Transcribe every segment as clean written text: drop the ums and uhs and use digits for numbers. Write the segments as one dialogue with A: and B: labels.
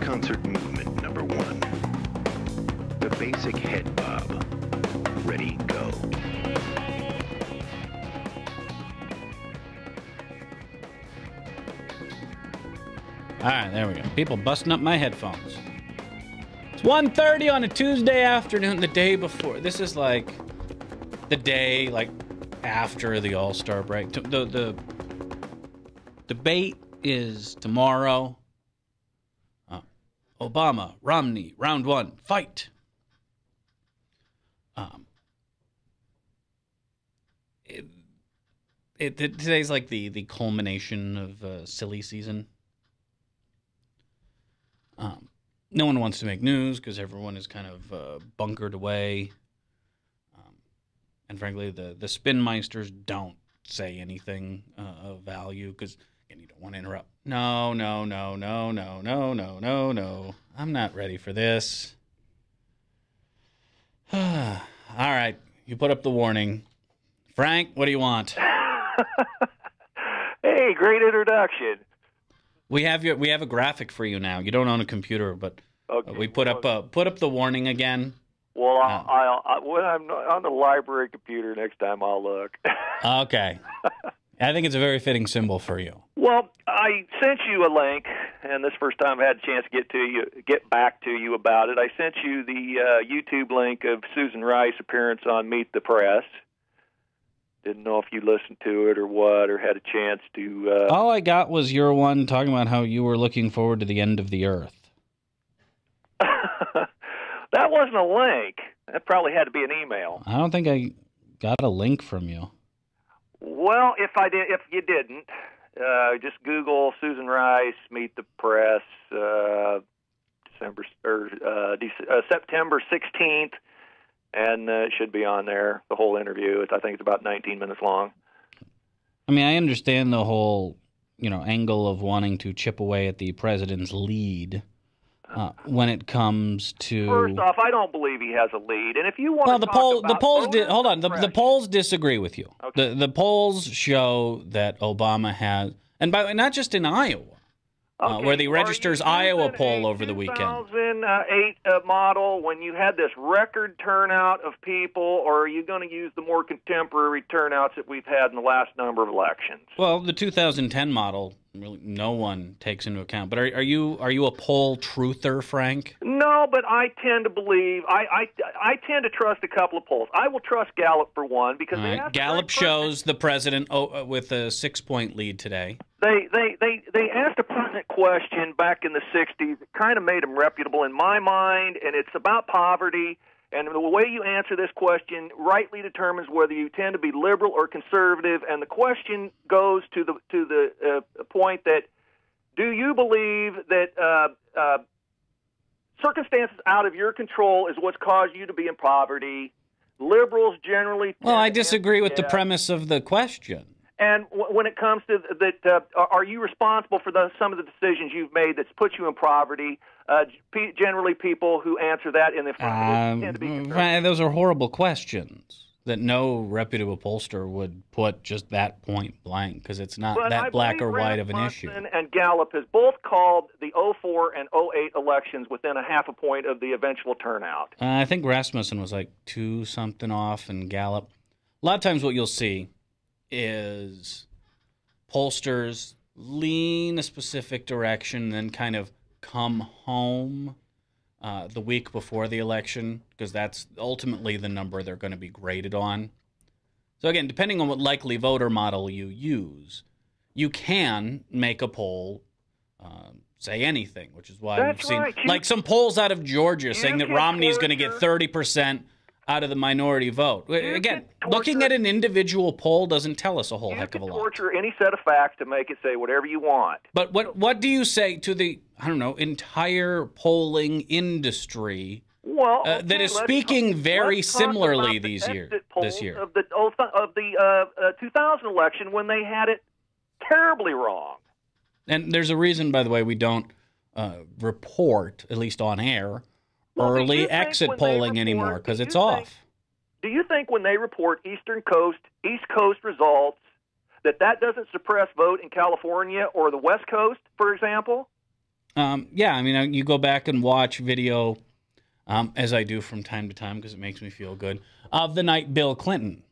A: Concert movement number 1. The basic head bob. Ready, go.
B: All right, there we go. People busting up my headphones. It's 1:30 on a Tuesday afternoon, the day before. This is like the day like after the All-Star break. The debate is tomorrow. Obama, Romney, round 1, fight. Today's like the culmination of silly season. No one wants to make news because everyone is kind of bunkered away. And frankly, the spin meisters don't say anything of value because, again, you don't want to interrupt. No. I'm not ready for this. All right, you put up the warning. Frank, what do you want?
C: Hey, great introduction.
B: We have a graphic for you now. You don't own a computer, but
C: Okay,
B: we put up the warning again.
C: Well, I'll when I'm on the library computer next time, I'll look.
B: Okay. I think it's a very fitting symbol for you.
C: Well, I sent you a link, and this first time I had a chance to get back to you about it. I sent you the YouTube link of Susan Rice's appearance on Meet the Press. Didn't know if you listened to it or what, or had a chance to...
B: All I got was your one talking about how you were looking forward to the end of the earth.
C: That wasn't a link. That probably had to be an email.
B: I don't think I got a link from you.
C: Well, if you didn't, just Google Susan Rice, Meet the Press, September 16th, and it should be on there, the whole interview. I think it's about 19 minutes long.
B: I mean, I understand the whole, angle of wanting to chip away at the president's lead when it comes to...
C: First off, I don't believe he has a lead, and if you want
B: the polls disagree with you. Okay. The polls show that Obama has, and not just in Iowa. Where the Register's Iowa poll over the weekend.
C: 2008 model, when you had this record turnout of people, or are you going to use the more contemporary turnouts that we've had in the last number of elections?
B: Well, the 2010 model, really, no one takes into account. But are you a poll truther, Frank?
C: No, but I tend to believe I tend to trust a couple of polls. I will trust Gallup for one because
B: Gallup shows the president with a 6-point lead today.
C: They asked a pertinent question back in the 60s. It kind of made them reputable in my mind, and it's about poverty. And the way you answer this question rightly determines whether you tend to be liberal or conservative. And the question goes to the point that, do you believe that circumstances out of your control is what's caused you to be in poverty? Liberals generally...
B: Well, I disagree with the premise of the question.
C: And when it comes to that, are you responsible for some of the decisions you've made that's put you in poverty? Generally, people who answer that in the affirmative tend to be conservative.
B: Those are horrible questions that no reputable pollster would put just that point blank because it's not that black or white of an issue.
C: And Gallup has both called the 2004 and 2008 elections within a half a point of the eventual turnout.
B: I think Rasmussen was like 2-something off, and Gallup. A lot of times, what you'll see is pollsters lean a specific direction, then kind of come home the week before the election, because that's ultimately the number they're going to be graded on. So again, depending on what likely voter model you use, you can make a poll say anything, which is why we've seen like some polls out of Georgia saying that Romney is going to get 30% out of the minority vote. Again, looking at an individual poll doesn't tell us a whole heck of a lot.
C: You can torture any set of facts to make it say whatever you want.
B: But what do you say to the, entire polling industry that is speaking very similarly this year?
C: Of the 2000 election when they had it terribly wrong.
B: And there's a reason, by the way, we don't report, at least on air, early exit polling anymore because it's off.
C: Do you think when they report East Coast results, that doesn't suppress vote in California or the West Coast, for example?
B: Yeah, I mean, you go back and watch video, as I do from time to time because it makes me feel good, of the night Bill Clinton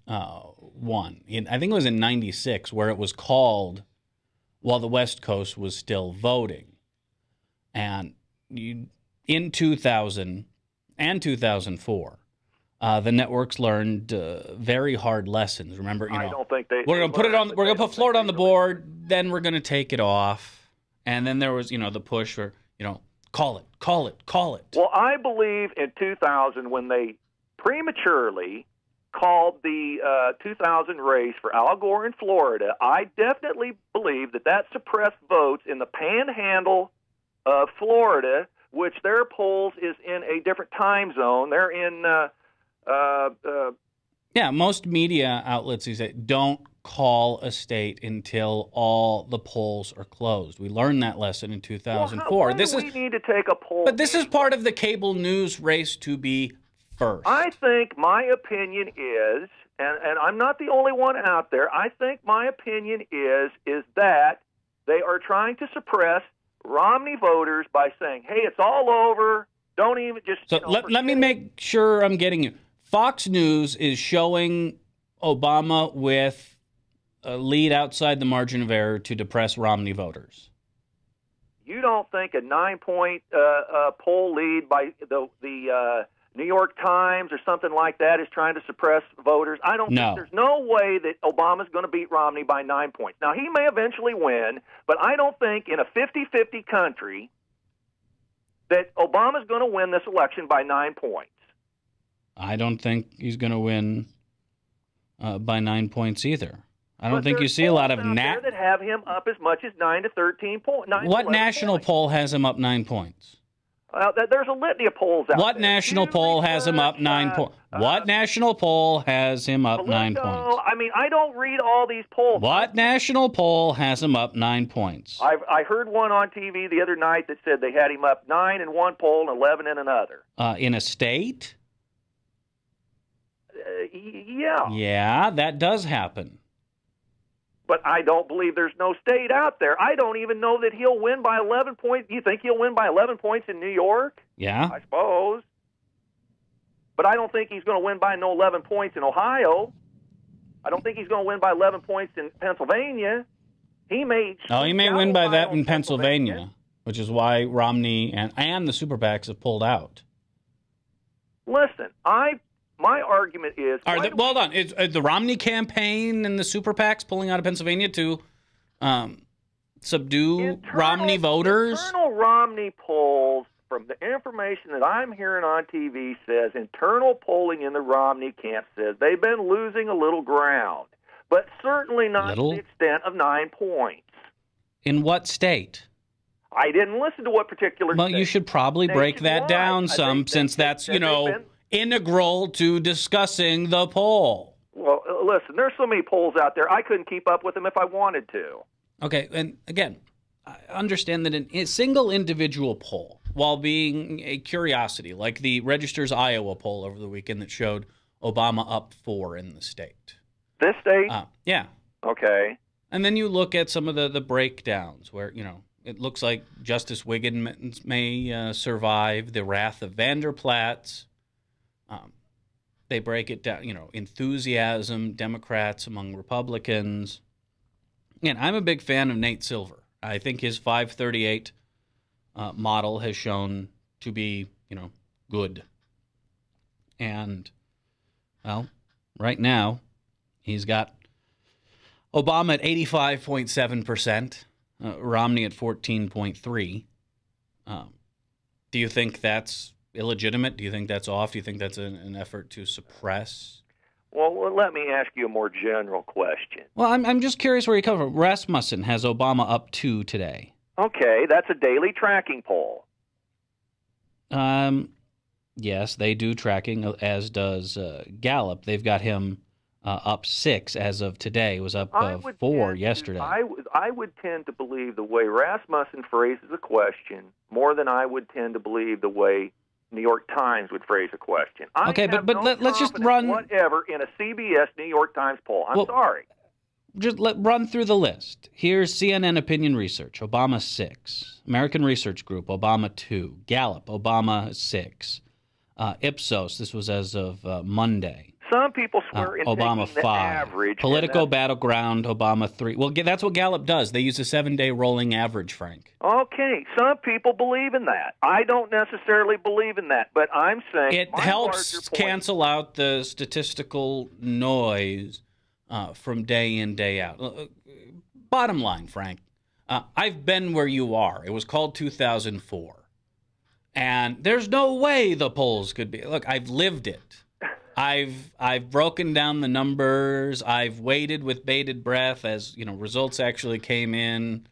B: won. I think it was in '96 where it was called while the West Coast was still voting. And in 2000 and 2004, the networks learned very hard lessons. Remember,
C: I don't think
B: we're going to put it on. We're going to put Florida on the board. Then we're going to take it off. And then there was, the push for, call it.
C: Well, I believe in 2000 when they prematurely called the 2000 race for Al Gore in Florida, I definitely believe that suppressed votes in the panhandle of Florida, which their polls is in a different time zone. They're in
B: yeah, most media outlets these days don't call a state until all the polls are closed. We learned that lesson in 2004.
C: Well, we need to take a poll.
B: But this is part of the cable news race to be first.
C: I think my opinion is, and I'm not the only one out there, I think my opinion is that they are trying to suppress Romney voters by saying, hey, it's all over. Don't even just...
B: So let me make sure I'm getting you. Fox News is showing Obama with a lead outside the margin of error to depress Romney voters.
C: You don't think a 9-point poll lead by the New York Times or something like that is trying to suppress voters? I don't think there's no way that Obama's going to beat Romney by 9 points. Now, he may eventually win, but I don't think in a 50-50 country that Obama's going to win this election by 9 points.
B: I don't think he's going to win by 9 points either. I don't think you see a lot of
C: that have him up as much as 9 to 13 points.
B: What national poll has him up 9 points?
C: There's a litany of polls out there.
B: What national poll has him up 9 points? What national poll has him up 9 points?
C: I mean, I don't read all these polls.
B: What national poll has him up 9 points?
C: I heard one on TV the other night that said they had him up 9 in one poll and 11 in another.
B: In a state?
C: Yeah.
B: Yeah, that does happen.
C: But I don't believe there's no state out there. I don't even know that he'll win by 11 points. Do you think he'll win by 11 points in New York?
B: Yeah.
C: I suppose. But I don't think he's going to win by no 11 points in Ohio. I don't think he's going to win by 11 points in Pennsylvania. He may
B: win by that in Pennsylvania, which is why Romney and the super PACs have pulled out.
C: Listen, my argument is...
B: Hold on. Is the Romney campaign and the super PACs pulling out of Pennsylvania to subdue Romney voters?
C: Internal Romney polls, from the information that I'm hearing on TV, says internal polling in the Romney camp says they've been losing a little ground, but certainly not to the extent of 9 points.
B: In what state?
C: I didn't listen to what particular state.
B: You should probably break that down some, since that's, integral to discussing the poll.
C: Well, listen, there's so many polls out there, I couldn't keep up with them if I wanted to.
B: Okay, and again, I understand that a single individual poll, while being a curiosity, like the Register's Iowa poll over the weekend that showed Obama up 4 in the state.
C: This state?
B: Yeah.
C: Okay.
B: And then you look at some of the breakdowns where, it looks like Justice Wiggins may survive the wrath of Vanderplatz. They break it down, enthusiasm, Democrats among Republicans. And I'm a big fan of Nate Silver. I think his 538 model has shown to be, good. And, well, right now, he's got Obama at 85.7%, Romney at 14.3%. Do you think that's illegitimate? Do you think that's off? Do you think that's an effort to suppress?
C: Well, let me ask you a more general question.
B: Well, I'm just curious where you come from. Rasmussen has Obama up 2 today.
C: Okay, that's a daily tracking poll.
B: Yes, they do tracking, as does Gallup. They've got him up 6 as of today. It was up 4 yesterday.
C: I would tend to believe the way Rasmussen phrases a question more than I would tend to believe the way New York Times would phrase a question.
B: Okay, but let's just run
C: whatever in a CBS New York Times poll. I'm sorry.
B: just run through the list. Here's CNN Opinion Research, Obama 6. American Research Group, Obama 2. Gallup, Obama 6. Ipsos, this was as of Monday.
C: Some people swear in
B: Obama
C: taking the
B: 5.
C: average.
B: Political Battleground, Obama 3. Well, that's what Gallup does. They use a 7-day rolling average, Frank.
C: Okay, some people believe in that. I don't necessarily believe in that, but I'm saying
B: it helps cancel out the statistical noise from day in, day out. Bottom line, Frank, I've been where you are. It was called 2004. And there's no way the polls could be. Look, I've lived it. I've broken down the numbers. I've waited with bated breath as results actually came in,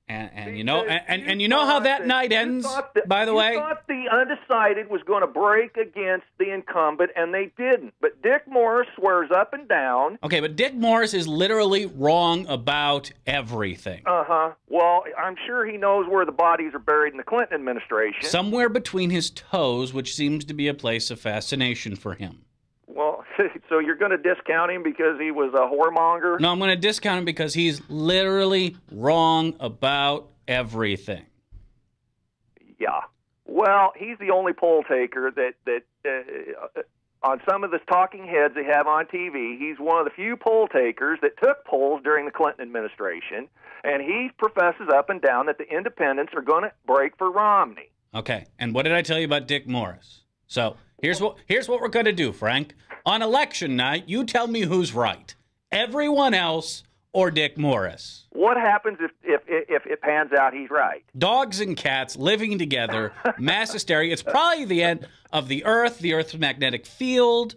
B: and you know how that night ends. By the way,
C: you thought the undecided was going to break against the incumbent, and they didn't. But Dick Morris swears up and down.
B: Okay, but Dick Morris is literally wrong about everything.
C: Well, I'm sure he knows where the bodies are buried in the Clinton administration.
B: Somewhere between his toes, which seems to be a place of fascination for him.
C: Well, so you're going to discount him because he was a whoremonger?
B: No, I'm going to discount him because he's literally wrong about everything.
C: Yeah. Well, he's the only poll taker that on some of the talking heads they have on TV, he's one of the few poll takers that took polls during the Clinton administration, and he professes up and down that the independents are going to break for Romney.
B: Okay, and what did I tell you about Dick Morris? So here's what we're going to do, Frank. On election night, you tell me who's right. Everyone else or Dick Morris.
C: What happens if it pans out he's right?
B: Dogs and cats living together, mass hysteria. It's probably the end of the Earth's magnetic field.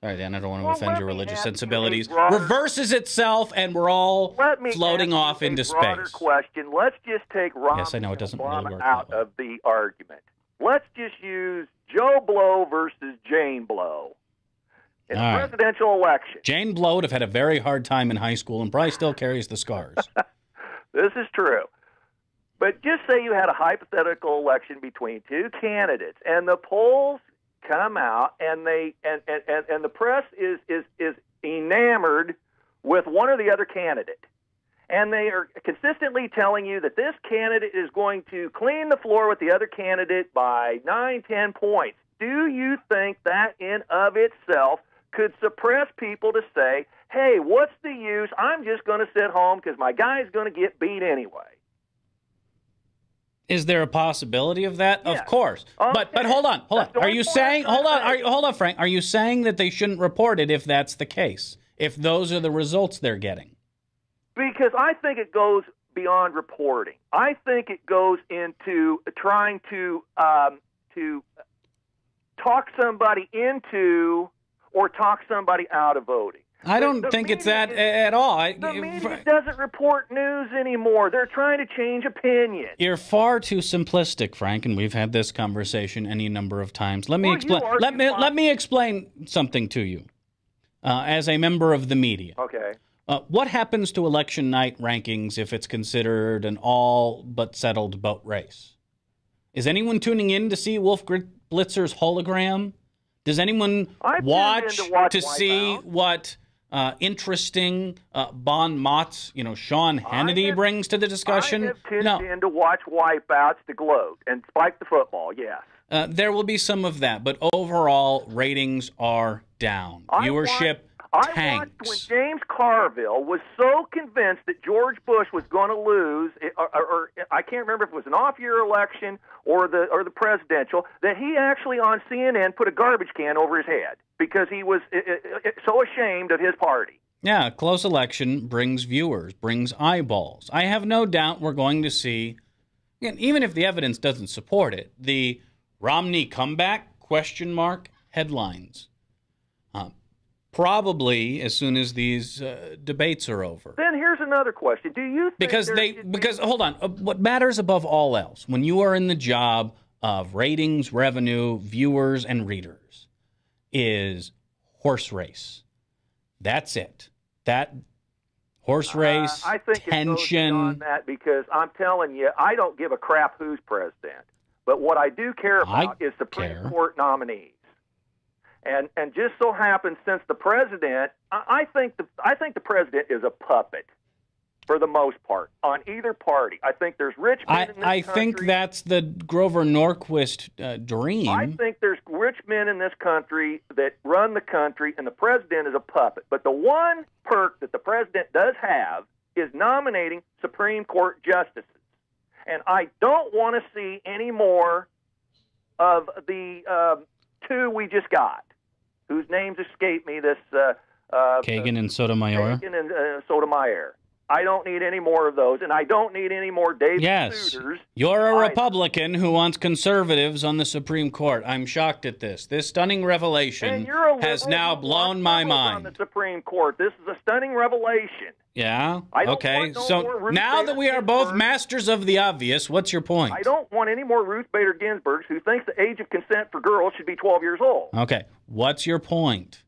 B: Sorry, Dan, I don't want to offend your religious sensibilities. Reverses itself, and we're all floating off into space.
C: Question. Let's just take Romney
B: yes, I know it doesn't really work
C: out of the argument. Let's just use Joe Blow versus Jane Blow in a presidential election.
B: Jane Blow would have had a very hard time in high school and probably still carries the scars.
C: This is true. But just say you had a hypothetical election between two candidates, and the polls come out, and the press is enamored with one or the other candidate. And they are consistently telling you that this candidate is going to clean the floor with the other candidate by 9, 10 points. Do you think that in of itself could suppress people to say, hey, what's the use? I'm just going to sit home because my guy's going to get beat anyway.
B: Is there a possibility of that?
C: Yes.
B: Of course.
C: Okay.
B: But hold on. Are you saying, hold on, Frank. Are you saying that they shouldn't report it if that's the case? If those are the results they're getting?
C: Because I think it goes beyond reporting. I think it goes into trying to talk somebody into or talk somebody out of voting.
B: I don't think it's that at all.
C: The media doesn't report news anymore. They're trying to change opinion.
B: You're far too simplistic, Frank, and we've had this conversation any number of times. Let me explain. Let me explain something to you as a member of the media.
C: Okay.
B: What happens to election night rankings if it's considered an all but settled vote race? Is anyone tuning in to see Wolf Blitzer's hologram? Does anyone watch to see what interesting Bon Mott's, Sean Hannity brings to the discussion?
C: I have tuned in to watch wipeouts to gloat and spike the football, yes.
B: There will be some of that, but overall, ratings are down. Viewership tanks.
C: I watched when James Carville was so convinced that George Bush was going to lose, or I can't remember if it was an off-year election or the presidential, that he actually on CNN put a garbage can over his head because he was so ashamed of his party.
B: Yeah, a close election brings viewers, brings eyeballs. I have no doubt we're going to see, even if the evidence doesn't support it, the Romney comeback, ? Headlines. Probably as soon as these debates are over.
C: Then here's another question. Do you think
B: because hold on, what matters above all else when you are in the job of ratings, revenue, viewers, and readers is horse race. That's it. That horse race,
C: I think
B: tension.
C: It goes beyond that because I'm telling you, I don't give a crap who's president. But what I do care about is Supreme Court nominees. And just so happens, since the president, I think the president is a puppet for the most part on either party. I think there's rich men in this country.
B: I think that's the Grover Norquist dream.
C: I think there's rich men in this country that run the country, and the president is a puppet. But the one perk that the president does have is nominating Supreme Court justices. And I don't want to see any more of the two we just got, whose names escape me, this
B: Kagan and Sotomayor.
C: Kagan and Sotomayor. I don't need any more of those, and I don't need any more David Souters.
B: You're a Republican who wants conservatives on the Supreme Court. I'm shocked at this. This stunning revelation has now blown my mind.
C: On the Supreme Court, this is a stunning revelation.
B: Yeah? Okay. So now that we are both masters of the obvious, what's your point?
C: I don't want any more Ruth Bader Ginsburgs who thinks the age of consent for girls should be 12 years old.
B: Okay. What's your point?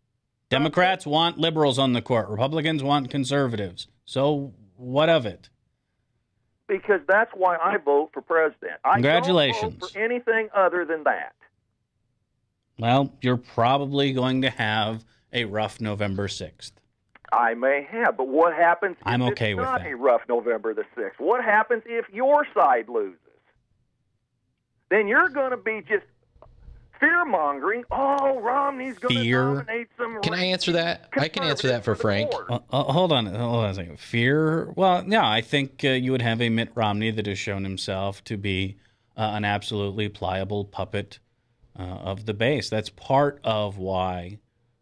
B: Democrats want liberals on the court. Republicans want conservatives. So what of it?
C: Because that's why I vote for president.
B: Congratulations.
C: I don't vote for anything other than that.
B: Well, you're probably going to have a rough November 6th.
C: I may have, but what happens if
B: it's
C: not a rough November the 6th? What happens if your side loses? Then you're going to be just fear-mongering. Oh, Romney's going to nominate some...
D: Can I answer that? I can answer that for Frank.
B: Hold on a second. Fear? Well, yeah, I think you would have a Mitt Romney that has shown himself to be an absolutely pliable puppet of the base. That's part of why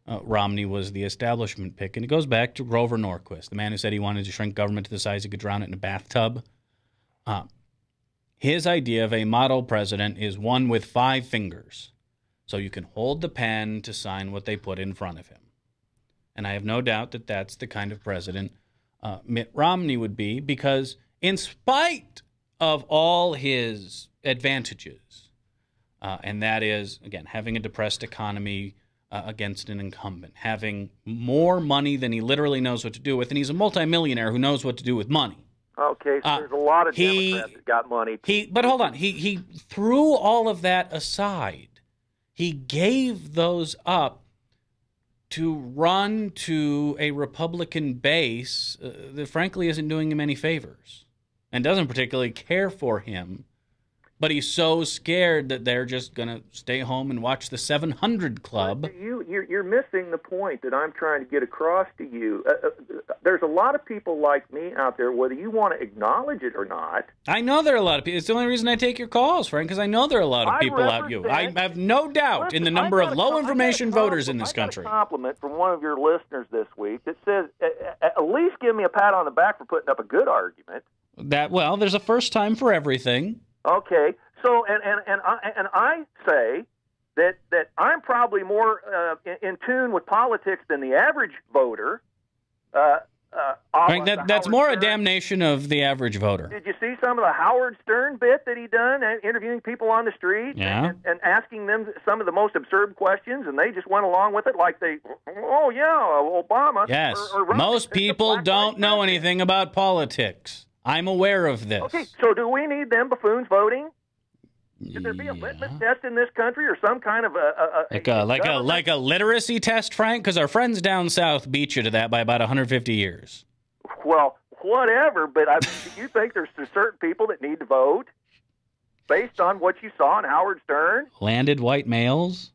B: Romney was the establishment pick. And it goes back to Grover Norquist, the man who said he wanted to shrink government to the size he could drown it in a bathtub. His idea of a model president is one with 5 fingers. So you can hold the pen to sign what they put in front of him. And I have no doubt that that's the kind of president Mitt Romney would be, because in spite of all his advantages, and that is, again, having a depressed economy against an incumbent, having more money than he literally knows what to do with, and he's a multimillionaire who knows what to do with money.
C: Okay, so there's a lot of Democrats that got money.
B: But hold on. He threw all of that aside. He gave those up to run to a Republican base that frankly isn't doing him any favors and doesn't particularly care for him. But he's so scared that they're just going to stay home and watch the 700 Club.
C: You're missing the point that I'm trying to get across to you. There's a lot of people like me out there, whether you want to acknowledge it or not.
B: I know there are a lot of people. It's the only reason I take your calls, Frank, because I know there are a lot of people out you. I have no doubt in the number of low-information voters in this country.
C: I got a compliment from one of your listeners this week that says, at least give me a pat on the back for putting up a good argument.
B: Well, there's a first time for everything.
C: Okay, so and I say that I'm probably more in tune with politics than the average voter.
B: Frank, that's more a damnation of the average voter.
C: Did you see some of the Howard Stern bit that he done, interviewing people on the street and asking them some of the most absurd questions, and they just went along with it like Obama.
B: Yes,
C: or
B: most people don't know anything about politics. I'm aware of this.
C: Okay, so do we need them buffoons voting? Should there be a litmus test in this country, or some kind of
B: like a literacy test, Frank? Because our friends down south beat you to that by about 150 years.
C: Well, whatever. But do you think there's certain people that need to vote based on what you saw in Howard Stern?
B: Landed white males.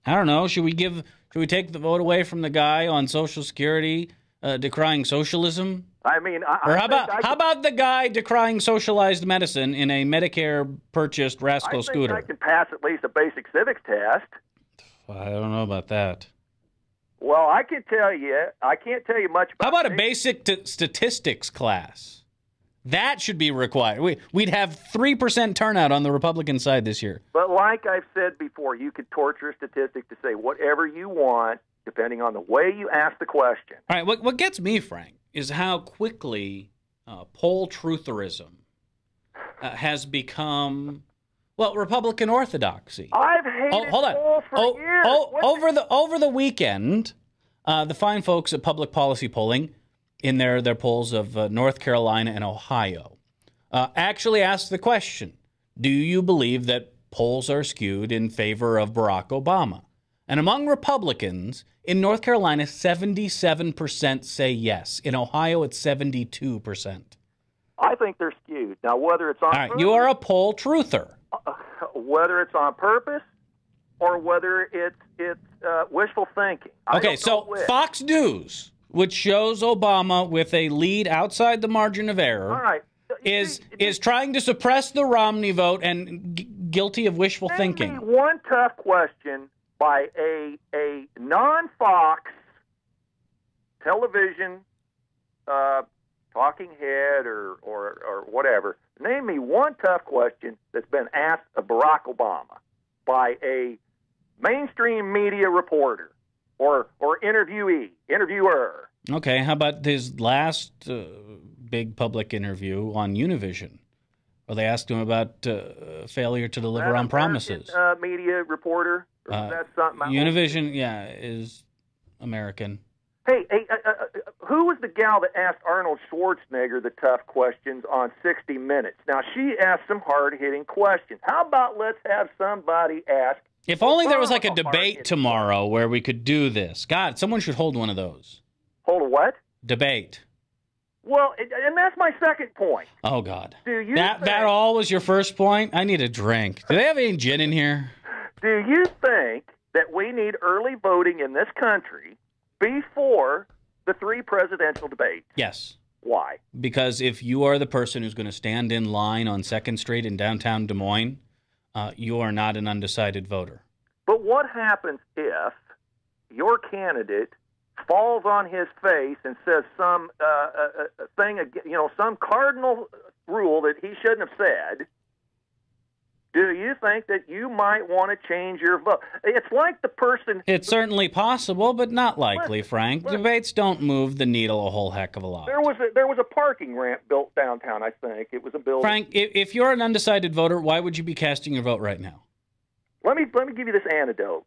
B: I don't know. Should we take the vote away from the guy on Social Security decrying socialism?
C: I mean,
B: how about the guy decrying socialized medicine in a Medicare-purchased rascal scooter?
C: I can pass at least a basic civics test.
B: I don't know about that.
C: Well, I can't tell you much about.
B: How about a basic statistics class? That should be required. We'd have 3% turnout on the Republican side this year.
C: But like I've said before, you could torture statistics to say whatever you want, depending on the way you ask the question.
B: All right, what gets me, Frank, is how quickly poll trutherism has become, Republican orthodoxy.
C: I've hated polls for years.
B: Over the weekend, the fine folks at Public Policy Polling, in their polls of North Carolina and Ohio, actually asked the question, do you believe that polls are skewed in favor of Barack Obama. And among Republicans, in North Carolina, 77% say yes. In Ohio, it's 72%.
C: I think they're skewed. Now, whether it's on
B: All right, you are a poll truther.
C: whether it's on purpose or whether it's wishful thinking.
B: Okay, so Fox News, which shows Obama with a lead outside the margin of error,
C: all right.
B: is trying to suppress the Romney vote and guilty of wishful thinking.
C: Name me one tough question by a non-Fox television talking head or whatever. Name me one tough question that's been asked of Barack Obama by a mainstream media reporter or interviewer.
B: Okay, how about his last big public interview on Univision, where they asked him about failure to deliver on promises?
C: Media reporter? Or that's something
B: Univision, yeah, is American.
C: Hey, who was the gal that asked Arnold Schwarzenegger the tough questions on 60 Minutes? Now, she asked some hard-hitting questions. How about let's have somebody ask...
B: If only there was like a debate tomorrow where we could do this. God, someone should hold one of those.
C: Hold a what?
B: Debate.
C: Well, and that's my second point.
B: Oh, God.
C: Do you
B: that all was your first point? I need a drink. Do they have any gin in here?
C: Do you think that we need early voting in this country before the 3 presidential debates?
B: Yes.
C: Why?
B: Because if you are the person who's going to stand in line on 2nd Street in downtown Des Moines, you are not an undecided voter.
C: But what happens if your candidate falls on his face and says some thing, some cardinal rule that he shouldn't have said? Do you think that you might want to change your vote? It's like the person...
B: It's certainly possible, but not likely, Frank. Debates don't move the needle a whole heck of a lot.
C: There was a parking ramp built downtown, I think. It was a building.
B: Frank, if you're an undecided voter, why would you be casting your vote right now?
C: Let me give you this anecdote,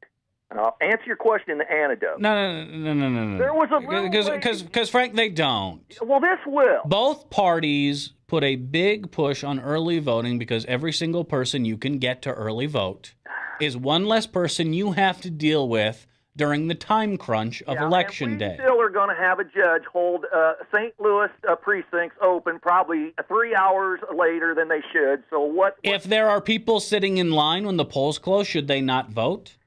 C: and I'll answer your question in the anecdote.
B: No.
C: There was a
B: because Frank, they don't.
C: Well, this will.
B: Both parties put a big push on early voting because every single person you can get to early vote is one less person you have to deal with during the time crunch of Election Day.
C: We still are going to have a judge hold St. Louis precincts open probably 3 hours later than they should. So what?
B: If there are people sitting in line when the polls close, should they not vote?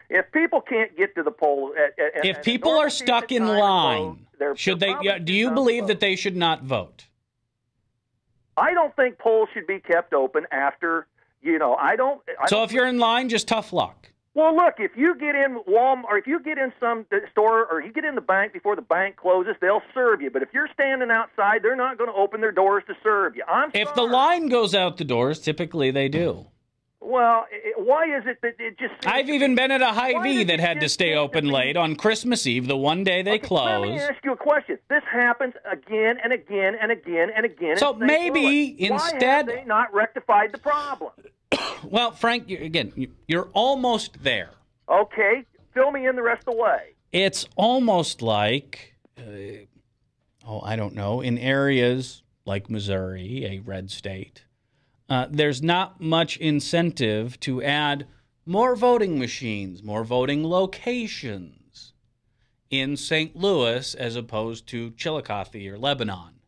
C: If people can't get to the poll,
B: if people are stuck in line, should they? Do you believe that they should not vote?
C: I don't think polls should be kept open after,
B: So if you're in line, just tough luck.
C: Well, look, if you get in Walmart or if you get in some store or you get in the bank before the bank closes, they'll serve you. But if you're standing outside, they're not going to open their doors to serve you.
B: If the line goes out the doors, typically they do.
C: Well, why is it that it just...
B: I've even been at a Hy-Vee that had to stay open late on Christmas Eve, the one day they close.
C: Let me ask you a question. This happens again and again and again and again.
B: So maybe instead... Why
C: have they not rectified the problem?
B: Well, Frank, you're almost there.
C: Okay. Fill me in the rest of the way.
B: It's almost like, I don't know, in areas like Missouri, a red state, there's not much incentive to add more voting machines, more voting locations in St. Louis as opposed to Chillicothe or Lebanon.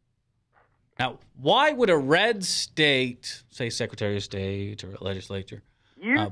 B: Now, why would a red state, say Secretary of State or Legislature,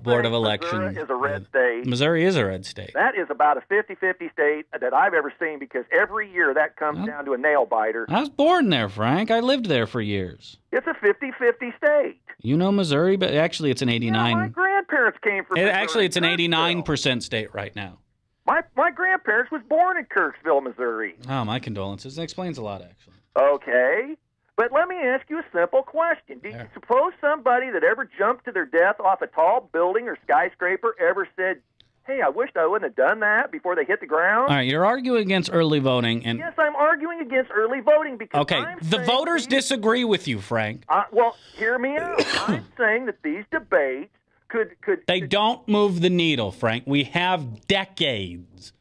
B: Board of Elections...
C: Missouri is a red state.
B: Missouri is a red state.
C: That is about a 50-50 state that I've ever seen because every year that comes down to a nail-biter.
B: I was born there, Frank. I lived there for years.
C: It's a 50-50 state.
B: You know Missouri, but actually it's an 89...
C: Yeah, my grandparents came from Missouri.
B: Actually, it's an 89% state right now.
C: My grandparents was born in Kirksville, Missouri.
B: Oh, my condolences. That explains a lot, actually.
C: Okay. But let me ask you a simple question. Do you suppose somebody that ever jumped to their death off a tall building or skyscraper ever said, hey, I wished I wouldn't have done that before they hit the ground?
B: All right, you're arguing against early voting. And
C: yes, I'm arguing against early voting because
B: the voters disagree with you, Frank.
C: Well, hear me out. I'm saying that these debates could...
B: They don't move the needle, Frank. We have decades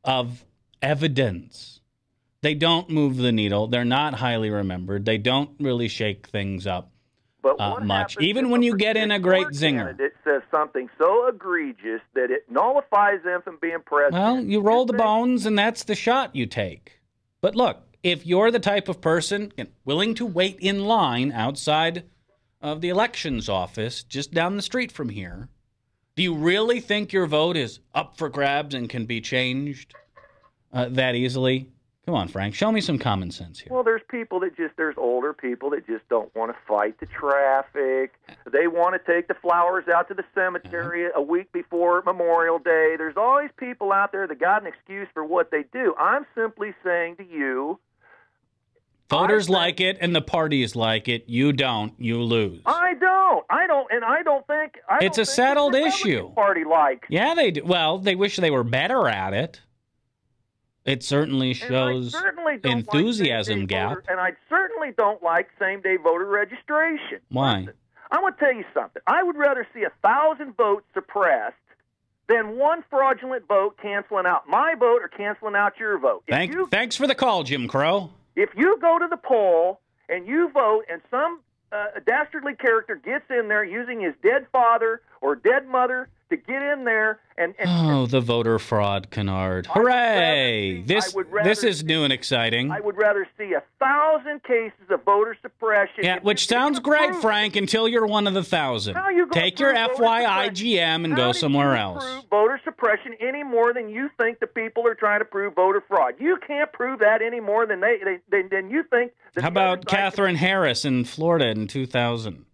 B: of evidence. They don't move the needle. They're not highly remembered. They don't really shake things up.
C: But what
B: much.
C: happens
B: Even
C: if
B: when
C: a
B: you get in a great zinger.
C: candidate says something so egregious that it nullifies them from being president?
B: Well, you roll the bones, and that's the shot you take. But look, if you're the type of person willing to wait in line outside of the elections office just down the street from here, do you really think your vote is up for grabs and can be changed that easily? Come on, Frank, show me some common sense here.
C: Well, there's older people that just don't want to fight the traffic. They want to take the flowers out to the cemetery a week before Memorial Day. There's always people out there that got an excuse for what they do. I'm simply saying to you,
B: voters like it and the parties like it. You don't, you lose.
C: I don't think
B: it's a settled issue.
C: Party likes.
B: Yeah, they do. Well, they wish they were better at it. It certainly shows enthusiasm gap.
C: And I certainly don't like same-day voter registration.
B: Why?
C: Listen, I'm going to tell you something. I would rather see 1,000 votes suppressed than one fraudulent vote canceling out my vote or canceling out your vote.
B: Thanks for the call, Jim Crow.
C: If you go to the poll and you vote and some dastardly character gets in there using his dead father or dead mother to get in there and
B: the voter fraud canard. Hooray! This is new and exciting.
C: I would rather see 1,000 cases of voter suppression.
B: Yeah, which sounds great, Frank, until you're one of the 1,000. Take your FYIGM and go somewhere else.
C: Prove voter suppression any more than you think the people are trying to prove voter fraud. You can't prove that any more than than you think.
B: How about Catherine Harris in Florida in 2000?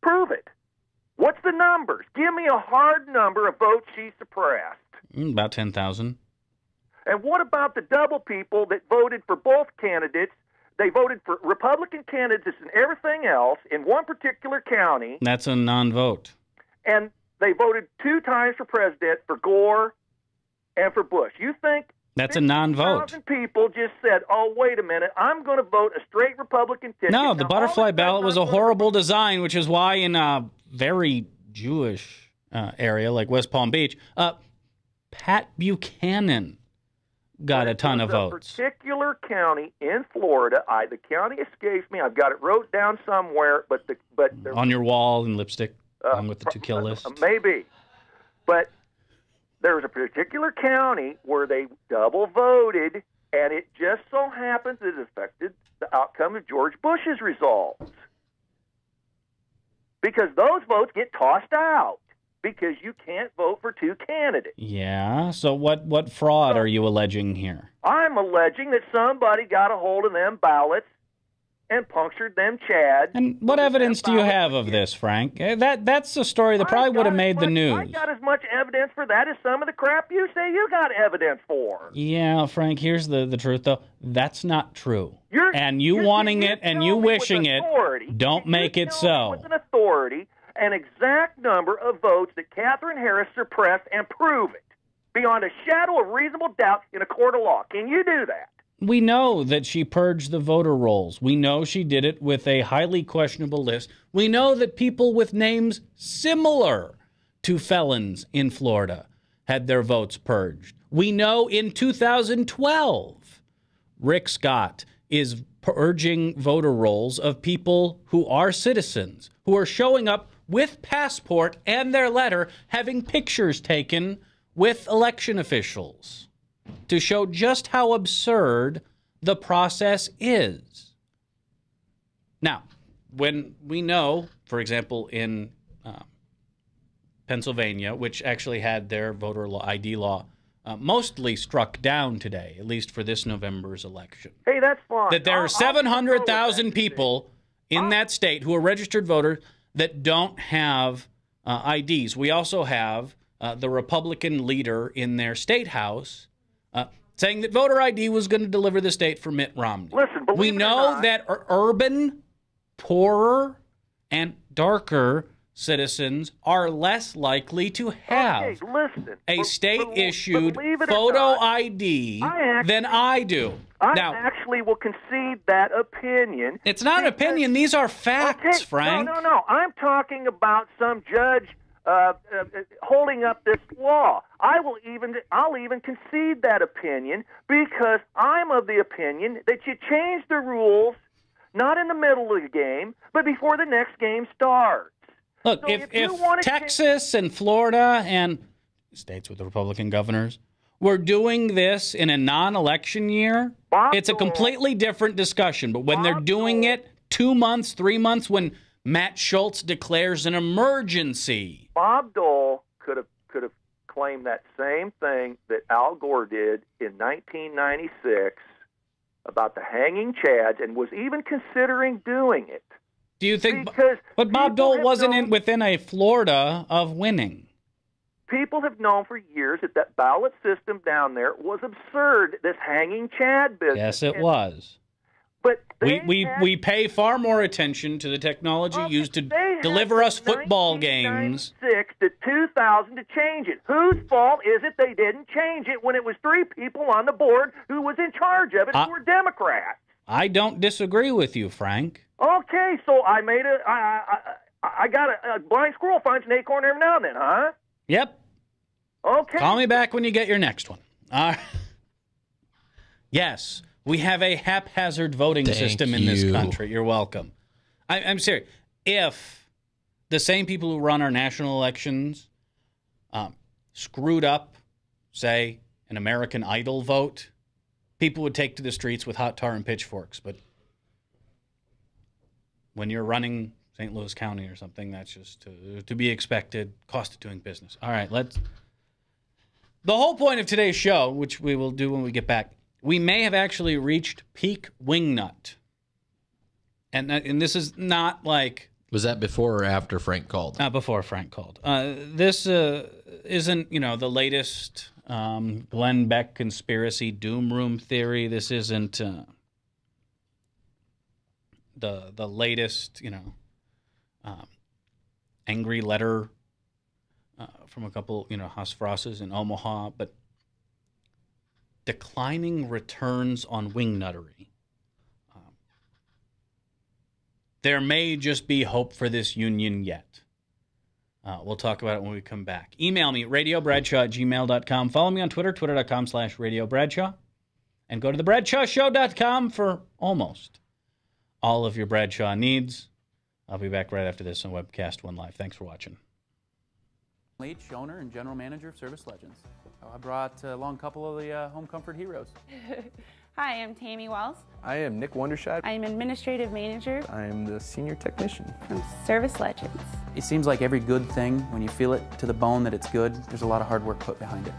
C: Prove it. What's the numbers? Give me a hard number of votes she suppressed.
B: About 10,000.
C: And what about the double people that voted for both candidates? They voted for Republican candidates and everything else in one particular county.
B: That's a non-vote.
C: And they voted 2 times for president, for Gore and for Bush. You think
B: that's a non-vote?
C: 1,000 people just said, oh, wait a minute, I'm going to vote a straight Republican ticket.
B: No, the butterfly ballot was a horrible design, which is why in a very Jewish area like West Palm Beach, Pat Buchanan got a ton of votes.
C: A particular county in Florida, the county escapes me. I've got it wrote down somewhere, but
B: on your wall in lipstick, along with the to-kill list.
C: Maybe, but there was a particular county where they double voted, and it just so happens it affected the outcome of George Bush's results. Because those votes get tossed out because you can't vote for 2 candidates.
B: Yeah, so what fraud are you alleging here?
C: I'm alleging that somebody got a hold of them ballots and punctured them chads.
B: And what evidence do you have of this, Frank? That's a story that probably would have made the news.
C: I got as much evidence for that as some of the crap you say you got evidence for.
B: Yeah, Frank, here's the truth, though. That's not true. And you wanting it and you wishing it don't make it so.
C: With an authority, an exact number of votes that Catherine Harris suppressed and prove it beyond a shadow of reasonable doubt in a court of law. Can you do that?
B: We know that she purged the voter rolls. We know she did it with a highly questionable list. We know that people with names similar to felons in Florida had their votes purged. We know in 2012, Rick Scott is purging voter rolls of people who are citizens, who are showing up with passport and their letter, having pictures taken with election officials to show just how absurd the process is. Now, when we know, for example, in Pennsylvania, which actually had their voter ID law mostly struck down today, at least for this November's election.
C: Hey, that's fine.
B: That there are 700,000 people in that state who are registered voters that don't have IDs. We also have the Republican leader in their state house saying that voter ID was going to deliver the state for Mitt Romney.
C: Listen,
B: we know that urban, poorer, and darker citizens are less likely to have a state-issued photo ID than I do.
C: I actually will concede that opinion.
B: It's not an opinion. These are facts, Frank.
C: No. I'm talking about some judge holding up this law. I'll even concede that opinion because I'm of the opinion that you change the rules not in the middle of the game, but before the next game starts.
B: Look,
C: So
B: if Texas and Florida and states with Republican governors were doing this in a non-election year, it's a completely different discussion. But when they're doing it 2 months, 3 months, when Matt Schultz declares an emergency,
C: Bob Dole could have claimed that same thing that Al Gore did in 1996 about the hanging chads, and was even considering doing it.
B: do you think?
C: Because
B: But Bob
C: people
B: Dole
C: have
B: wasn't
C: known-
B: within a Florida of winning.
C: People have known for years that ballot system down there was absurd, this hanging chad business.
B: Yes, it was.
C: But
B: We pay far more attention to the technology used to deliver us football games.
C: 1996 to 2000 to change it. Whose fault is it they didn't change it when it was 3 people on the board who was in charge of it who were Democrats?
B: I don't disagree with you, Frank.
C: Okay, so I made I got a blind squirrel finds an acorn every now and then, huh?
B: Yep.
C: Okay.
B: Call me back when you get your next one. Yes, we have a haphazard voting system in this country. You're welcome. I'm serious. If the same people who run our national elections screwed up, say, an American Idol vote, people would take to the streets with hot tar and pitchforks. But when you're running St. Louis County or something, that's just to be expected. Cost of doing business. All right, the whole point of today's show, which we will do when we get back, we may have actually reached peak wingnut. And this is not like...
D: Was that before or after Frank called?
B: Before Frank called. This isn't, the latest Glenn Beck conspiracy doom room theory. This isn't the latest, angry letter from a couple, Haas-Frosses in Omaha, but declining returns on wingnuttery. There may just be hope for this union yet. We'll talk about it when we come back. Email me, radiobradshaw@gmail.com. Follow me on Twitter, twitter.com/radiobradshaw. And go to thebradshawshow.com for almost all of your Bradshaw needs. I'll be back right after this on Webcast One Live. Thanks for watching.
E: Leach, owner and general manager of Service Legends. I brought along a couple of the home comfort heroes.
F: Hi, I'm Tammy Wells.
G: I am Nick Wondershad.
F: I'm administrative manager
G: I am the senior technician
F: from Service Legends.
E: It seems like every good thing, when you feel it to the bone that it's good, there's a lot of hard work put behind it.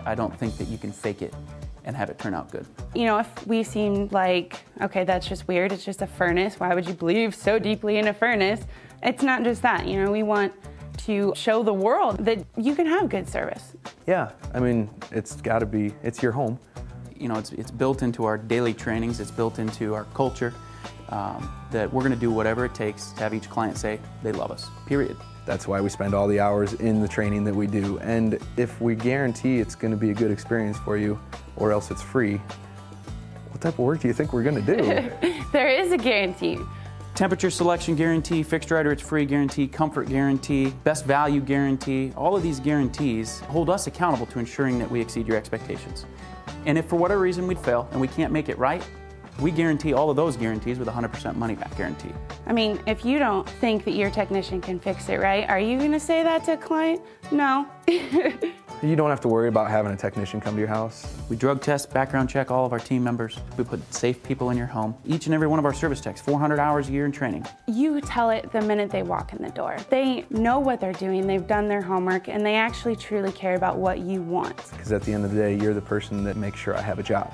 E: I don't think that you can fake it and have it turn out good.
F: If we seem like, okay, that's just weird, it's just a furnace, why would you believe so deeply in a furnace? It's not just that, we want to show the world that you can have good service.
G: Yeah, it's got to be, it's your home.
E: It's built into our daily trainings, it's built into our culture, that we're going to do whatever it takes to have each client say they love us, period.
G: That's why we spend all the hours in the training that we do. And if we guarantee it's going to be a good experience for you, or else it's free, what type of work do you think we're going to do?
F: There is a guarantee.
E: Temperature selection guarantee, fixed rider it's free guarantee, comfort guarantee, best value guarantee. All of these guarantees hold us accountable to ensuring that we exceed your expectations. And if for whatever reason we fail and we can't make it right, we guarantee all of those guarantees with a 100% money back guarantee.
F: If you don't think that your technician can fix it right, are you going to say that to a client? No.
G: You don't have to worry about having a technician come to your house.
E: We drug test, background check all of our team members. We put safe people in your home. Each and every one of our service techs, 400 hours a year in training.
F: You tell it the minute they walk in the door. They know what they're doing, they've done their homework, and they actually truly care about what you want.
G: Because at the end of the day, you're the person that makes sure I have a job.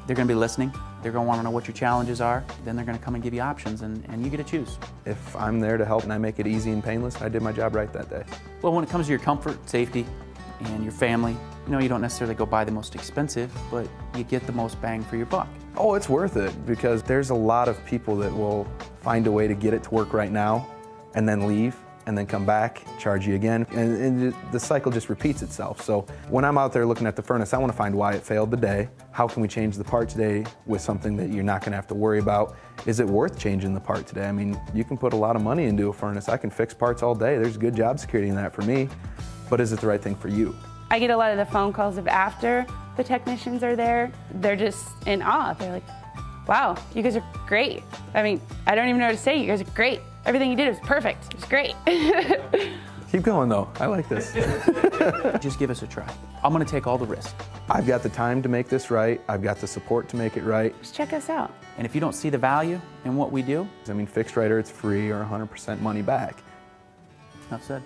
E: They're going to be listening. They're going to want to know what your challenges are. Then they're going to come and give you options, and you get to choose.
G: If I'm there to help and I make it easy and painless, I did my job right that day.
E: Well, when it comes to your comfort, safety, and your family, you don't necessarily go buy the most expensive, but you get the most bang for your buck.
G: Oh, it's worth it, because there's a lot of people that will find a way to get it to work right now and then leave and then come back, charge you again, and the cycle just repeats itself. So when I'm out there looking at the furnace, I want to find why it failed today. How can we change the part today with something that you're not going to have to worry about? Is it worth changing the part today? You can put a lot of money into a furnace. I can fix parts all day. There's good job security in that for me, but is it the right thing for you?
F: I get a lot of the phone calls of after the technicians are there. They're just in awe. They're like, wow, you guys are great. I mean, I don't even know what to say. You guys are great. Everything you did was perfect. It was great.
G: Keep going though. I like this.
E: Just give us a try. I'm going to take all the risk.
G: I've got the time to make this right. I've got the support to make it right.
F: Just check us out.
E: And if you don't see the value in what we do,
G: I mean, fixed right or it's free or 100% money back.
E: enough said.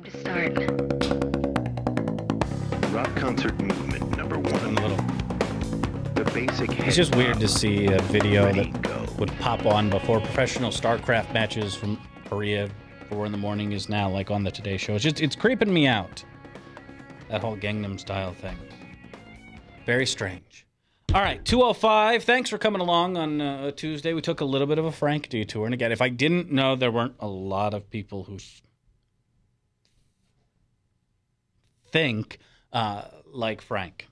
H: It's time to start.
A: Rock concert movement number one. The basic head
B: It's just weird
A: bob.
B: to see a video
A: Ready,
B: that
A: go.
B: would pop on before professional StarCraft matches from Korea, 4 in the morning, is now like on the Today Show. It's creeping me out. That whole Gangnam Style thing. Very strange. All right, 2:05. Thanks for coming along on a Tuesday. We took a little bit of a Frank detour. And again, if I didn't know there weren't a lot of people who think like Frank,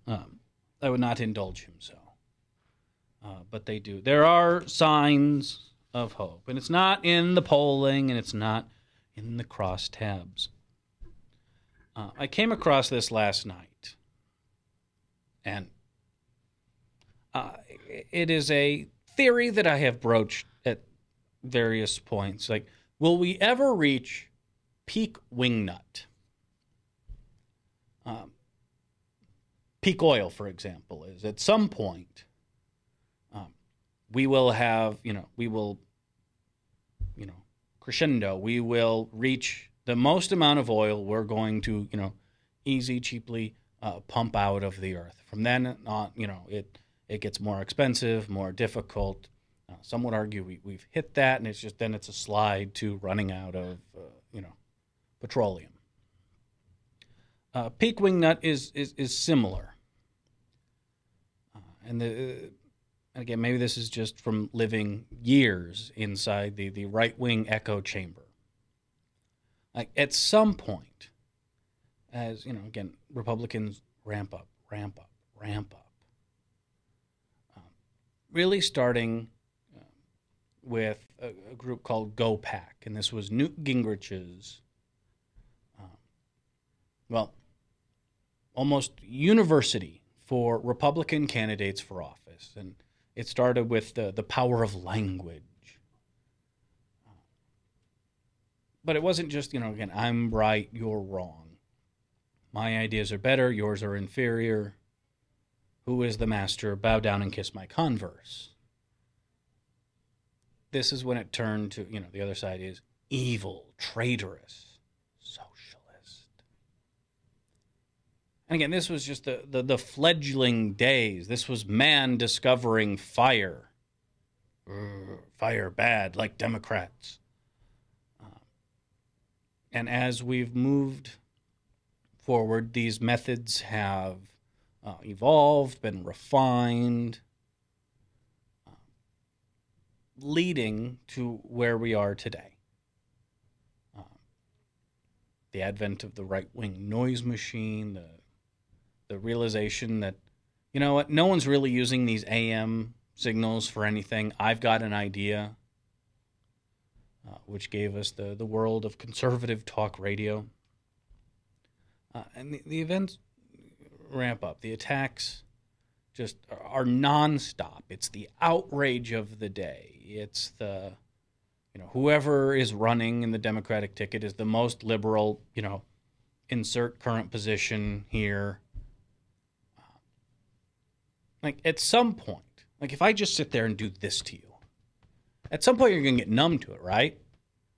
B: I would not indulge him so. But they do. There are signs of hope. And it's not in the polling, and it's not in the crosstabs. I came across this last night. And it is a theory that I have broached at various points. Like, will we ever reach peak wingnut? Peak oil, for example, is at some point we will have, crescendo. We will reach the most amount of oil we're going to, easy, cheaply pump out of the earth. From then on, it gets more expensive, more difficult. Some would argue we've hit that, and it's a slide to running out of, petroleum. Peak wingnut is similar. And again, maybe this is just from living years inside the right-wing echo chamber. Like, at some point, as, again, Republicans ramp up, really starting with a group called GoPack, and this was Newt Gingrich's, almost university for Republican candidates for office. And it started with the power of language. But it wasn't just, again, I'm right, you're wrong. My ideas are better, yours are inferior. Who is the master? Bow down and kiss my Converse. This is when it turned to, the other side is evil, traitorous, socialist. And again, this was just the fledgling days. This was man discovering fire. Fire bad, like Democrats. And as we've moved forward, these methods have evolved, been refined, leading to where we are today. The advent of the right-wing noise machine, the realization that, no one's really using these AM signals for anything. I've got an idea, which gave us the world of conservative talk radio. And the events ramp up. The attacks just are nonstop. It's the outrage of the day. It's the, whoever is running in the Democratic ticket is the most liberal, insert current position here. Like, at some point, like, if I just sit there and do this to you, at some point you're going to get numb to it, right?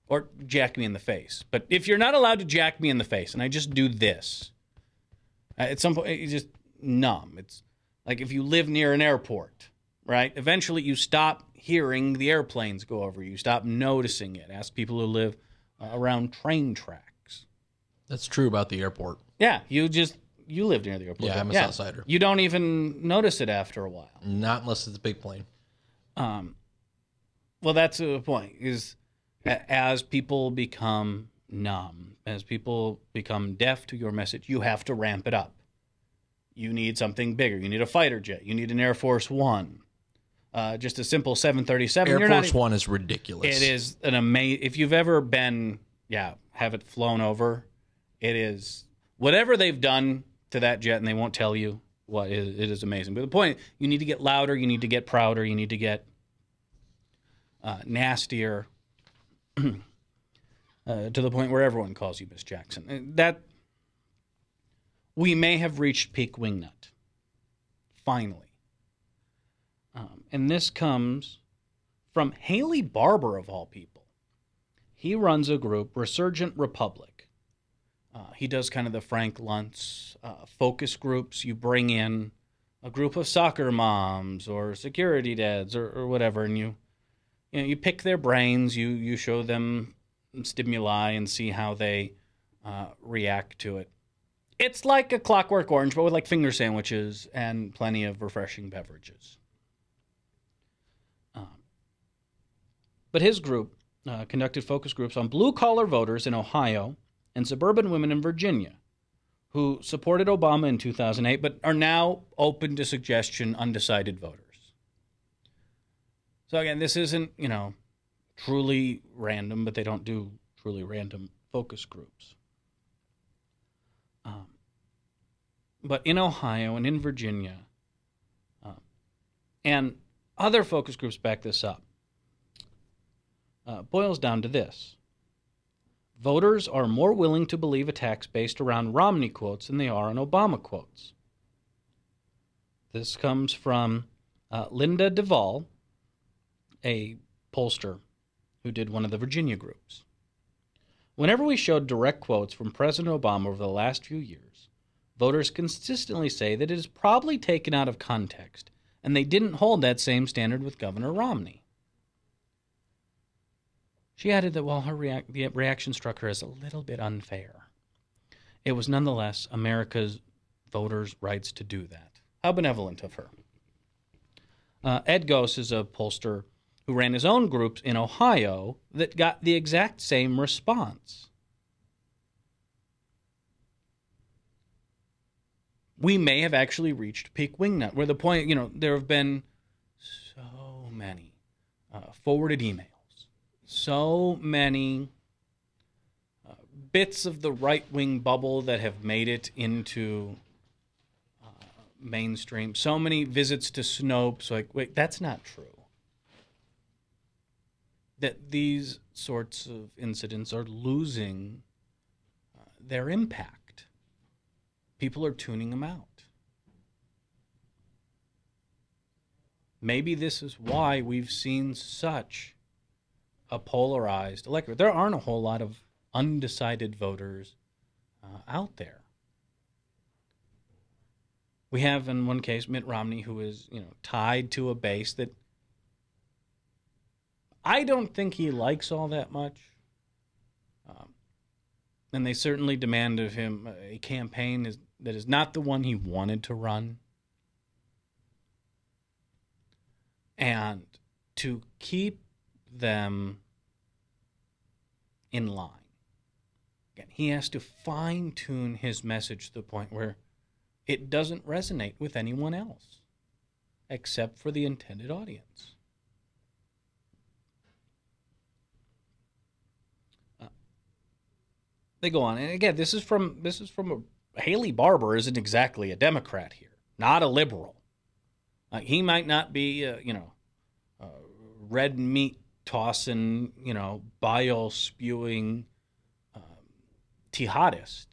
B: Or jack me in the face. But if you're not allowed to jack me in the face and I just do this, at some point you just numb. It's like if you live near an airport, right? Eventually you stop hearing the airplanes go over you. You stop noticing it. Ask people who live around train tracks.
D: That's true about the airport.
B: Yeah, you live near the airport.
D: Yeah, I'm a Southsider.
B: You don't even notice it after a while.
D: Not unless it's a big plane.
B: Well, that's the point, is as people become numb, as people become deaf to your message, you have to ramp it up. You need something bigger. You need a fighter jet. You need an Air Force One. Just a simple 737.
D: Air Force One is ridiculous.
B: It is an amazing. If you've ever been, have it flown over, it is whatever they've done to that jet, and they won't tell you what. It is amazing. But the point, you need to get louder. You need to get prouder. You need to get nastier to the point where everyone calls you Miss Jackson. That we may have reached peak wingnut. Finally. And this comes from Haley Barber, of all people. He runs a group, Resurgent Republic. He does kind of the Frank Luntz focus groups. You bring in a group of soccer moms or security dads or whatever, and you pick their brains. You show them stimuli and see how they react to it. It's like a Clockwork Orange, but with like finger sandwiches and plenty of refreshing beverages. But his group conducted focus groups on blue-collar voters in Ohio and suburban women in Virginia who supported Obama in 2008 but are now open to suggestion, undecided voters. So again, this isn't, truly random, but they don't do truly random focus groups. But in Ohio and in Virginia, and other focus groups back this up, boils down to this. Voters are more willing to believe attacks based around Romney quotes than they are on Obama quotes. This comes from Linda Duvall, a pollster who did one of the Virginia groups. Whenever we showed direct quotes from President Obama over the last few years, voters consistently say that it is probably taken out of context, and they didn't hold that same standard with Governor Romney. She added that while the reaction struck her as a little bit unfair, it was nonetheless America's voters' rights to do that. How benevolent of her. Ed Gose is a pollster who ran his own groups in Ohio that got the exact same response. We may have actually reached peak wingnut, where the point, there have been so many forwarded emails, so many bits of the right-wing bubble that have made it into mainstream, so many visits to Snopes, wait, that's not true. That these sorts of incidents are losing their impact. People are tuning them out. Maybe this is why we've seen such a polarized electorate. There aren't a whole lot of undecided voters out there. We have, in one case, Mitt Romney, who is, tied to a base that I don't think he likes all that much. And they certainly demand of him a campaign that is not the one he wanted to run. And to keep them in line. Again, he has to fine-tune his message to the point where it doesn't resonate with anyone else except for the intended audience. They go on, and again, this is from Haley Barber isn't exactly a Democrat here, not a liberal. He might not be, red meat tossing, bile spewing jihadist.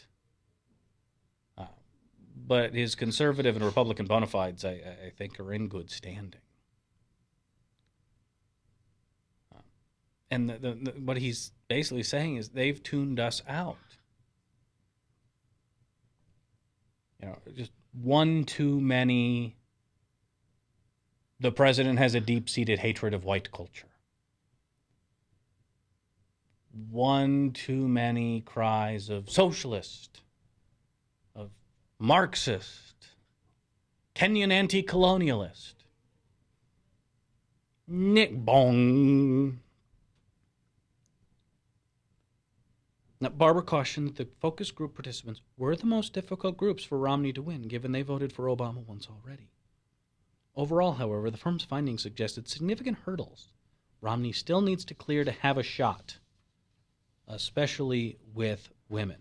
B: But his conservative and Republican bona fides, I think, are in good standing. And what he's basically saying is they've tuned us out. Just one too many. The president has a deep-seated hatred of white culture. One too many cries of socialist, of Marxist, Kenyan anti-colonialist. Nick Bong. Now, Barber cautioned that the focus group participants were the most difficult groups for Romney to win, given they voted for Obama once already. Overall, however, the firm's findings suggested significant hurdles Romney still needs to clear to have a shot, especially with women.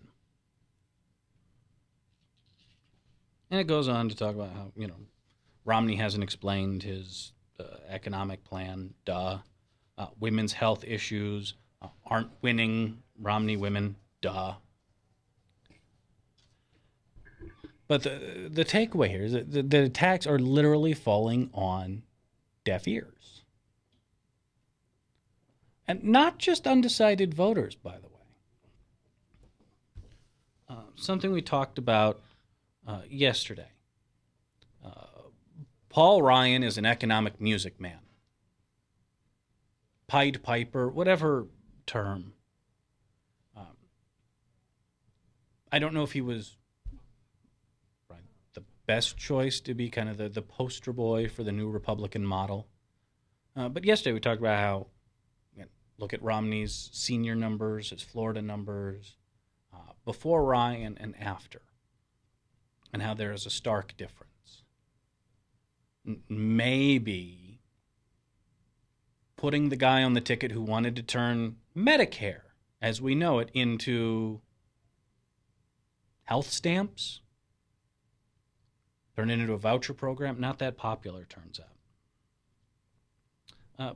B: And it goes on to talk about how, Romney hasn't explained his economic plan, women's health issues aren't winning Romney women, But the takeaway here is that the attacks are literally falling on deaf ears. And not just undecided voters, by the way. Something we talked about yesterday. Paul Ryan is an economic music man. Pied Piper, whatever term. I don't know if he was the best choice to be kind of the poster boy for the new Republican model. But yesterday we talked about how, look at Romney's senior numbers, his Florida numbers, before Ryan and after, and how there is a stark difference. Maybe putting the guy on the ticket who wanted to turn Medicare, as we know it, into health stamps, turn it into a voucher program, not that popular, turns out.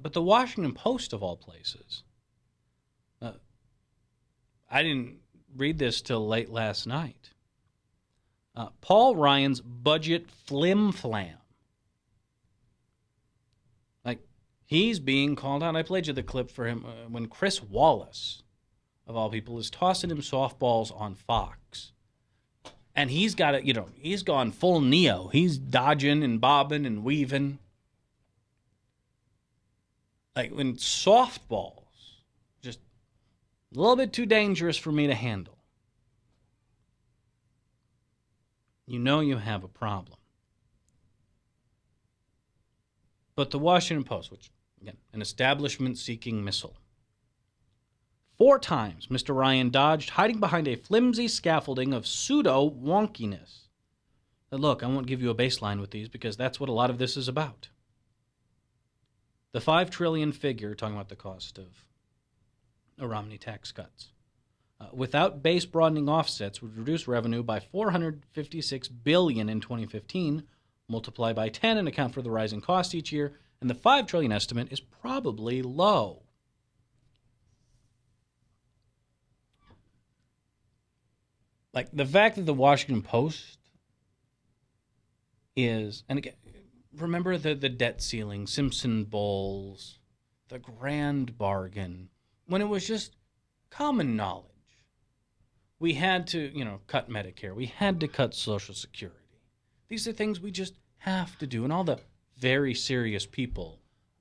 B: But the Washington Post, of all places, I didn't read this till late last night. Paul Ryan's budget flim-flam. Like, he's being called out. I played you the clip for him when Chris Wallace, of all people, is tossing him softballs on Fox. And he's got it, he's gone full Neo. He's dodging and bobbing and weaving. Like, when softballs, just a little bit too dangerous for me to handle. You have a problem. But the Washington Post, which, again, an establishment-seeking missile. 4 times Mr. Ryan dodged, hiding behind a flimsy scaffolding of pseudo-wonkiness. But look, I won't give you a baseline with these because that's what a lot of this is about. The $5 trillion figure, talking about the cost of Romney tax cuts, without base broadening offsets, would reduce revenue by $456 billion in 2015, multiply by 10 and account for the rising cost each year, and the $5 trillion estimate is probably low. Like, the fact that the Washington Post is, and again, remember the debt ceiling, Simpson Bowles, the grand bargain, when it was just common knowledge. We had to, cut Medicare. We had to cut Social Security. These are things we just have to do, and all the very serious people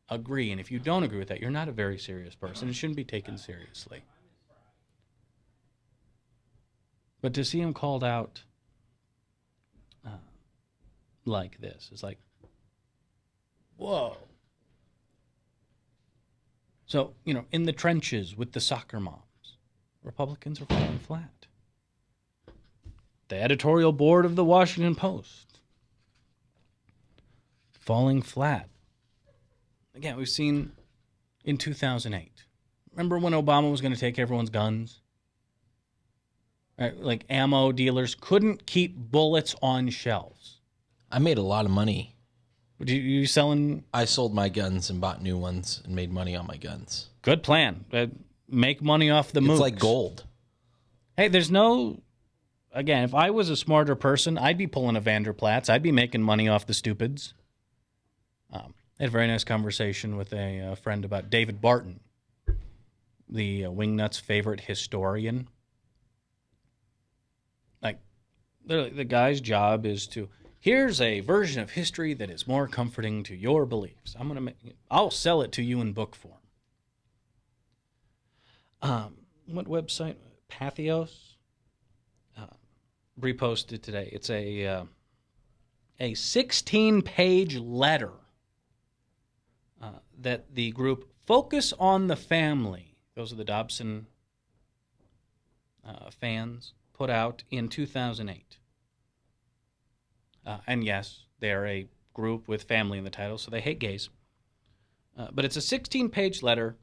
B: agree. And if you don't agree with that, you're not a very serious person. It shouldn't be taken seriously. But to see him called out like this is like, whoa. So, in the trenches with the soccer moms, Republicans are falling flat. The editorial board of the Washington Post, falling flat. Again, we've seen in 2008. Remember when Obama was going to take everyone's guns? Right, like, ammo dealers couldn't keep bullets on shelves.
D: I made a lot of money.
B: You selling?
D: I sold my guns and bought new ones and made money on my guns.
B: Good plan. Make money off the mooks.
D: It's like gold.
B: Hey, there's no... Again, if I was a smarter person, I'd be pulling a Vanderplatz. I'd be making money off the stupids. I had a very nice conversation with a friend about David Barton, the Wingnuts' favorite historian. Like, literally, the guy's job is to... Here's a version of history that is more comforting to your beliefs. I'll sell it to you in book form. What website? Pathos reposted today. It's a 16-page letter that the group Focus on the Family, those are the Dobson fans put out in 2008. And yes, they're a group with family in the title, so they hate gays. But it's a 16-page letter,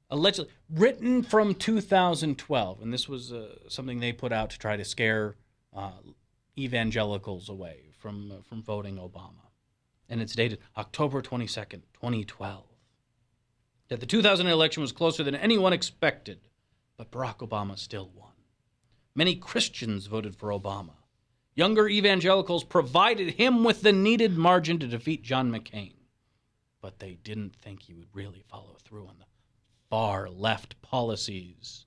B: allegedly written from 2012, and this was something they put out to try to scare evangelicals away from voting Obama. And it's dated October 22nd, 2012. That the 2008 election was closer than anyone expected, but Barack Obama still won. Many Christians voted for Obama. Younger evangelicals provided him with the needed margin to defeat John McCain. But they didn't think he would really follow through on the far-left policies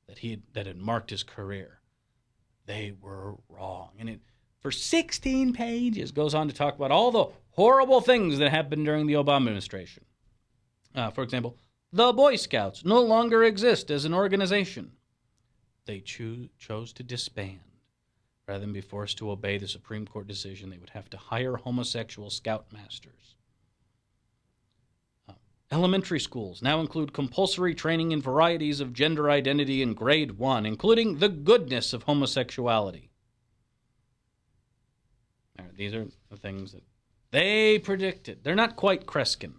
B: that had marked his career. They were wrong. And it, for 16 pages, goes on to talk about all the horrible things that happened during the Obama administration. For example, the Boy Scouts no longer exist as an organization. They chose to disband. Rather than be forced to obey the Supreme Court decision, they would have to hire homosexual scoutmasters. Elementary schools now include compulsory training in varieties of gender identity in grade 1, including the goodness of homosexuality. These are the things that they predicted. They're not quite Kreskin.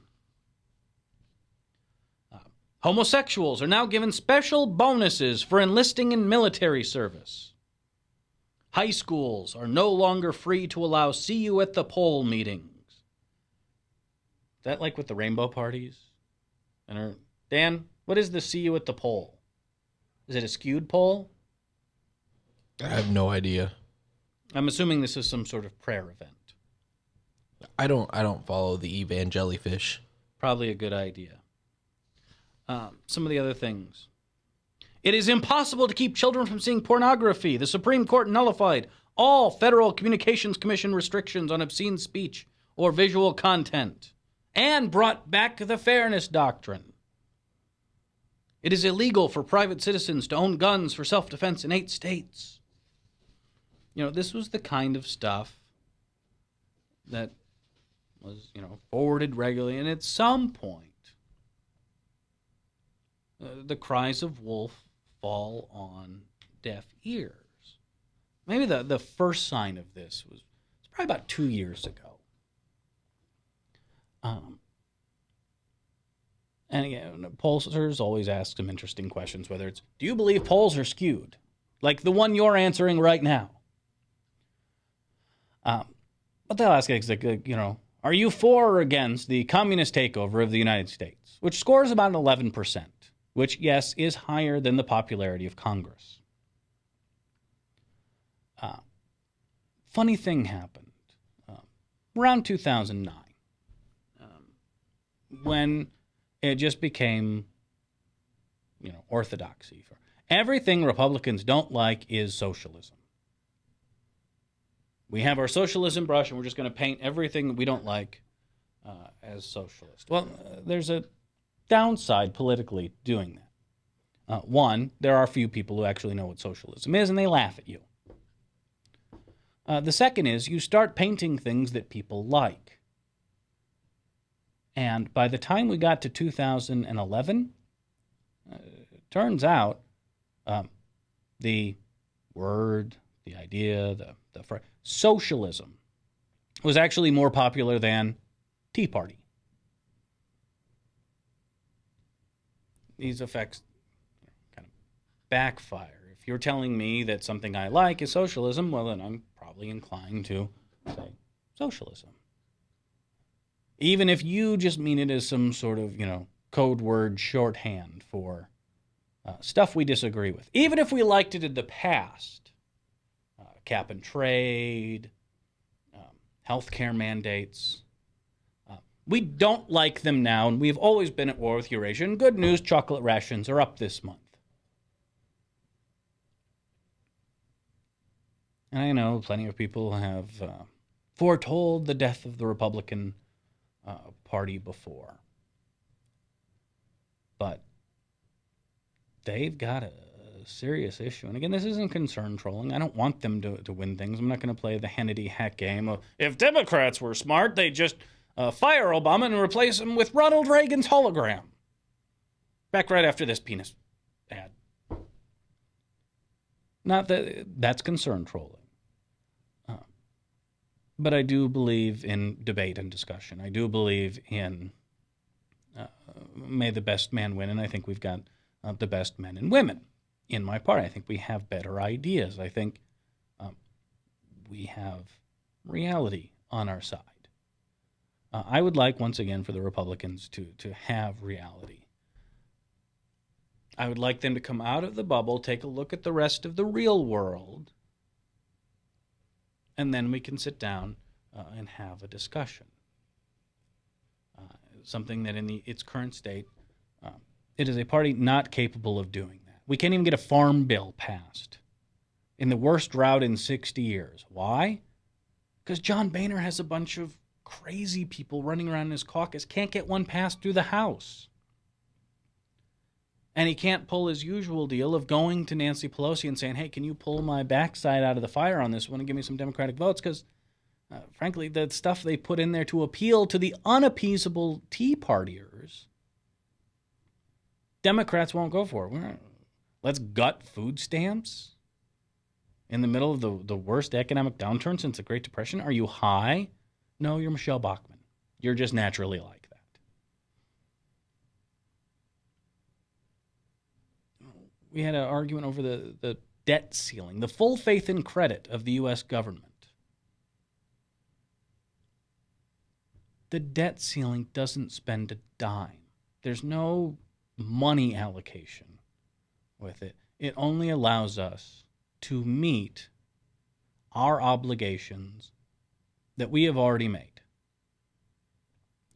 B: Homosexuals are now given special bonuses for enlisting in military service. High schools are no longer free to allow see you at the poll meetings. Is that like with the rainbow parties? Dan, what is the see you at the poll? Is it a skewed poll?
D: I have no idea.
B: I'm assuming this is some sort of prayer event.
D: I don't follow the evangellyfish.
B: Probably a good idea. Some of the other things. It is impossible to keep children from seeing pornography. The Supreme Court nullified all Federal Communications Commission restrictions on obscene speech or visual content and brought back the Fairness Doctrine. It is illegal for private citizens to own guns for self-defense in 8 states. You know, this was the kind of stuff that was, forwarded regularly, and at some point, the cries of wolf fall on deaf ears. Maybe the first sign of this was probably about 2 years ago. And again, pollsters always ask some interesting questions, whether it's, do you believe polls are skewed? Like the one you're answering right now. But they'll ask, are you for or against the communist takeover of the United States, which scores about 11%, which, yes, is higher than the popularity of Congress. Funny thing happened around 2009 when it just became, orthodoxy. Everything Republicans don't like is socialism. We have our socialism brush, and we're just going to paint everything we don't like as socialist. Well, there's a downside politically doing that. One, there are few people who actually know what socialism is, and they laugh at you. The second is you start painting things that people like. And by the time we got to 2011, it turns out the word, the idea, the phrase, socialism was actually more popular than Tea Party. These effects kind of backfire. If you're telling me that something I like is socialism, well, then I'm probably inclined to say socialism. Even if you just mean it as some sort of, code word shorthand for stuff we disagree with. Even if we liked it in the past, cap and trade, healthcare mandates, we don't like them now, and we've always been at war with Eurasia. And good news, chocolate rations are up this month. And I know plenty of people have foretold the death of the Republican Party before. But they've got a serious issue. And again, this isn't concern trolling. I don't want them to win things. I'm not going to play the Hannity hack game of, if Democrats were smart, they'd just fire Obama and replace him with Ronald Reagan's hologram. Back right after this penis ad. Not that that's concern trolling. But I do believe in debate and discussion. I do believe in may the best man win, and I think we've got the best men and women in my party. I think we have better ideas. I think we have reality on our side. I would like, once again, for the Republicans to have reality. I would like them to come out of the bubble, take a look at the rest of the real world, and then we can sit down and have a discussion. Something that in its current state, it is a party not capable of doing that. We can't even get a farm bill passed in the worst drought in 60 years. Why? Because John Boehner has a bunch of crazy people running around in his caucus, can't get one passed through the House. And he can't pull his usual deal of going to Nancy Pelosi and saying, hey, can you pull my backside out of the fire on this one and give me some Democratic votes? Because, frankly, the stuff they put in there to appeal to the unappeasable Tea Partiers, Democrats won't go for. Let's gut food stamps in the middle of the worst economic downturn since the Great Depression. Are you high? No, you're Michelle Bachmann. You're just naturally like that. We had an argument over the debt ceiling, the full faith and credit of the U.S. government. The debt ceiling doesn't spend a dime. There's no money allocation with it. It only allows us to meet our obligations that we have already made.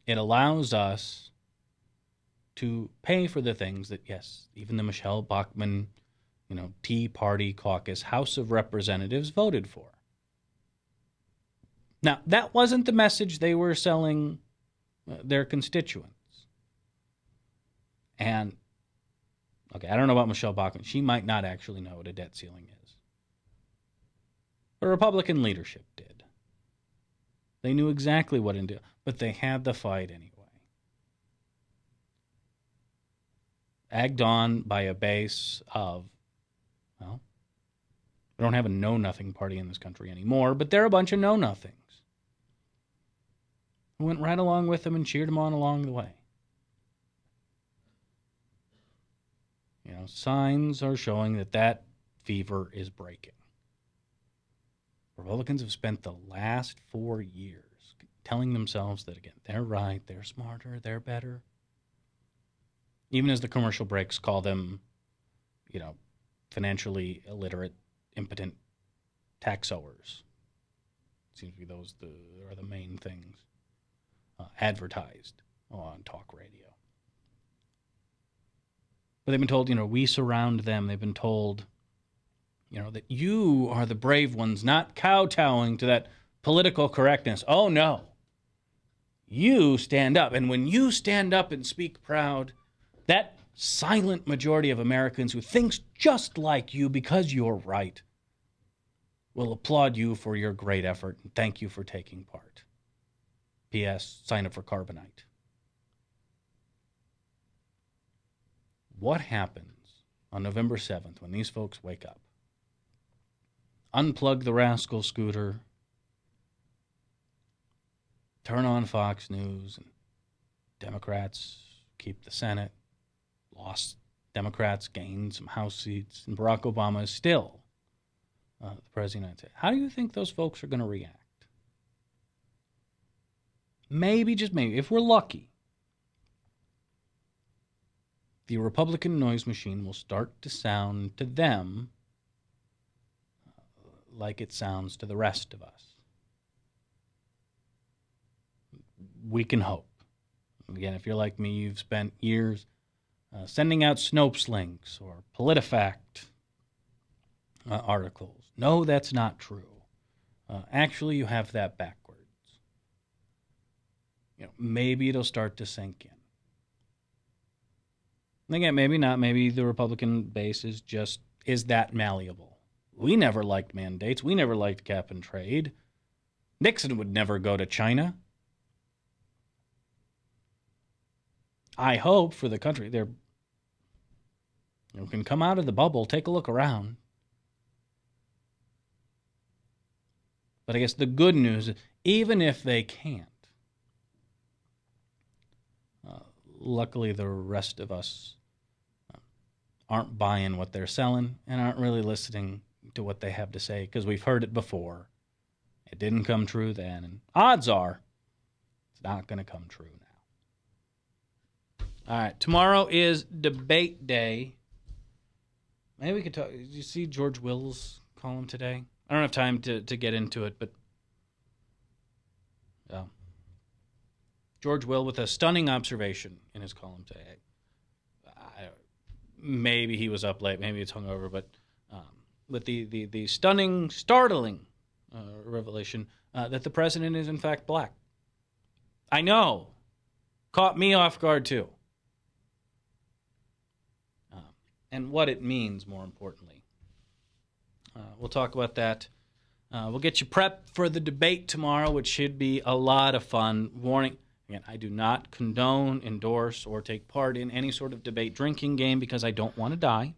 B: It allows us to pay for the things that, yes, even the Michelle Bachmann, Tea Party caucus, House of Representatives voted for. Now, that wasn't the message they were selling their constituents. And, okay, I don't know about Michelle Bachmann. She might not actually know what a debt ceiling is. But Republican leadership did. They knew exactly what it did, but they had the fight anyway. Egged on by a base of, well, we don't have a know-nothing party in this country anymore, but they're a bunch of know-nothings who went right along with them and cheered them on along the way. Signs are showing that fever is breaking. Republicans have spent the last 4 years telling themselves that, again, they're right, they're smarter, they're better. Even as the commercial breaks call them, financially illiterate, impotent tax owers. Seems to be those are the main things advertised on talk radio. But they've been told, we surround them. They've been told, that you are the brave ones, not kowtowing to that political correctness. Oh, no. You stand up. And when you stand up and speak proud, that silent majority of Americans who thinks just like you because you're right will applaud you for your great effort and thank you for taking part. P.S. Sign up for Carbonite. What happens on November 7th when these folks wake up? Unplug the rascal scooter, turn on Fox News, and Democrats keep the Senate. Lost Democrats gained some House seats, and Barack Obama is still the President of the United States. How do you think those folks are going to react? Maybe, just maybe, if we're lucky, the Republican noise machine will start to sound to them like it sounds to the rest of us. We can hope. Again, if you're like me, you've spent years sending out Snopes links or PolitiFact articles. No, that's not true. Actually, you have that backwards. Maybe it'll start to sink in. And again, maybe not. Maybe the Republican base is that malleable. We never liked mandates. We never liked cap and trade. Nixon would never go to China. I hope for the country, can come out of the bubble, take a look around. But I guess the good news is, even if they can't, luckily the rest of us aren't buying what they're selling and aren't really listening to what they have to say because we've heard it before. It didn't come true then, and odds are it's not going to come true now. All right, tomorrow is debate day. Maybe we could talk. Did you see George Will's column today? I don't have time to get into it, but George Will with a stunning observation in his column today. Maybe he was up late, maybe it's hungover, but with the stunning, startling revelation that the president is in fact black. I know, caught me off guard too, and what it means more importantly. We'll talk about that. We'll get you prepped for the debate tomorrow, which should be a lot of fun. Warning. Again, I do not condone, endorse, or take part in any sort of debate drinking game because I don't want to die.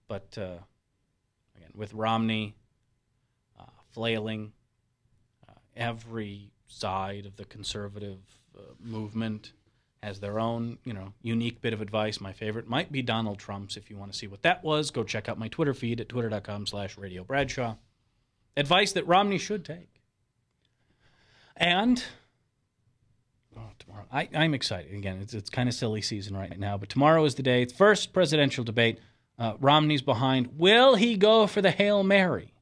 B: But again, with Romney flailing, every side of the conservative movement has their own, unique bit of advice. My favorite might be Donald Trump's. If you want to see what that was, go check out my Twitter feed at twitter.com/Radio Bradshaw. Advice that Romney should take. And tomorrow, I'm excited. Again, it's kind of silly season right now, but tomorrow is the day. First presidential debate. Romney's behind. Will he go for the Hail Mary?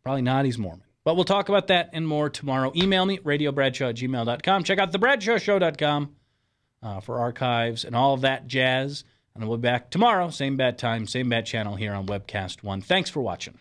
B: Probably not. He's Mormon. But we'll talk about that and more tomorrow. Email me, radiobradshaw@gmail.com. Check out thebradshawshow.com for archives and all of that jazz. And we'll be back tomorrow, same bad time, same bad channel here on Webcast 1. Thanks for watching.